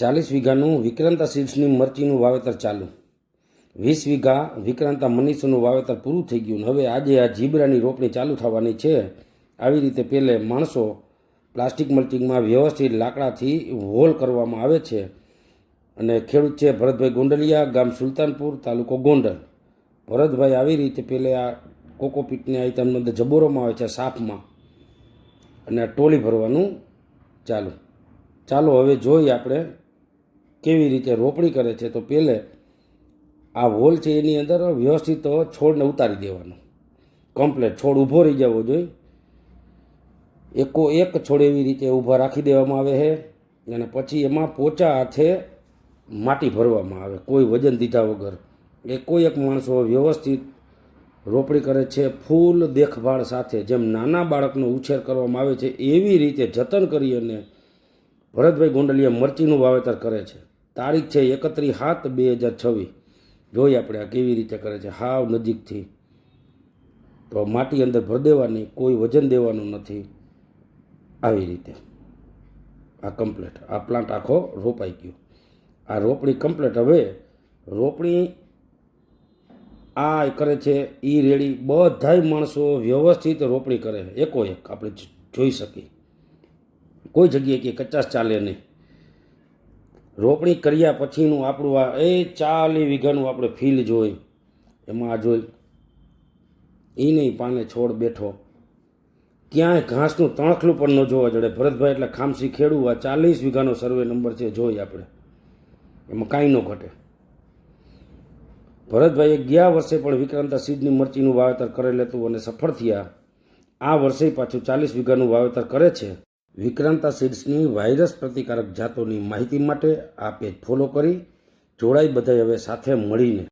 40 વીઘાનું વિક્રાંતા સીડ્સની મરચીનું વાવેતર ચાલુ. 20 વીઘા વિક્રાંતા મનીષનું વાવેતર પૂરું થઈ ગયું. હવે આજે આ જીબરાની રોપણી ચાલુ થવાની છે. આવી રીતે પહેલે માણસો પ્લાસ્ટિક મલ્ચિંગમાં વ્યવસ્થિત લાકડાથી હોલ કરવામાં આવે છે. અને ખેડૂત છે ભરતભાઈ ગોંડલિયા, ગામ સુલતાનપુર, તાલુકો ગોંડલ. ભરતભાઈ આવી રીતે પહેલે આ કોકોપીટને આ તમને અંદર જબોરોમાં આવે છે સાફમાં, અને આ ટોળી ભરવાનું ચાલો હવે જોઈએ આપણે કેવી રીતે રોપણી કરે છે. તો પહેલે આ હોલ છે એની અંદર વ્યવસ્થિત છોડને ઉતારી દેવાનો, કમ્પ્લેટ છોડ ઊભો રહી જવો જોઈએ. એક છોડ એવી રીતે ઊભા રાખી દેવામાં આવે છે, અને પછી એમાં પોચા હાથે માટી ભરવામાં આવે, કોઈ વજન દીધા વગર. કોઈ એક માણસો વ્યવસ્થિત રોપણી કરે છે, ફૂલ દેખભાળ સાથે, જેમ નાના બાળકનો ઉછેર કરવામાં આવે છે એવી રીતે જતન કરી અને ભરતભાઈ ગોંડલિયા મરચીનું વાવેતર કરે છે. તારીખ છે 31/7/2026. જોઈએ આપણે આ કેવી રીતે કરે છે હાવ નજીકથી. તો માટી અંદર ભરી દેવાની, કોઈ વજન દેવાનું નથી. આવી રીતે આ કમ્પ્લેટ આ પ્લાન્ટ આખો રોપાઈ ગયો. આ રોપણી કમ્પ્લેટ. હવે રોપણી આ કરે છે એ રેડી. બધાય માણસો વ્યવસ્થિત રોપણી કરે, એક આપણે જોઈ શકીએ. કોઈ જગ્યાએ કે કચાસ ચાલે નહીં. રોપણી કર્યા પછીનું આપણું આ 40 વીઘાનું આપણે ફીલ્ડ જોઈ, એમાં આ જોઈ એ નહીં પાને છોડ બેઠો, ક્યાંય ઘાસનું તણખલું પણ ન જોવા જડે. ભરતભાઈ એટલે ખામસી ખેડૂ. આ 40 વીઘાનો સર્વે નંબર છે, જોઈ આપણે, એમાં કાંઈ ન ઘટે. ભરતભાઈએ ગયા વર્ષે પણ વિક્રાંતા સીડની મરચીનું વાવેતર કરેલ હતું અને સફળ થયા. આ વર્ષે પાછું 40 વીઘાનું વાવેતર કરે છે. વિક્રાંતા સીડ્સની વાયરસ પ્રતિકારક જાતોની માહિતી માટે આ પેજ ફોલો કરી જોડાઈ બધાય હવે સાથે મળીને.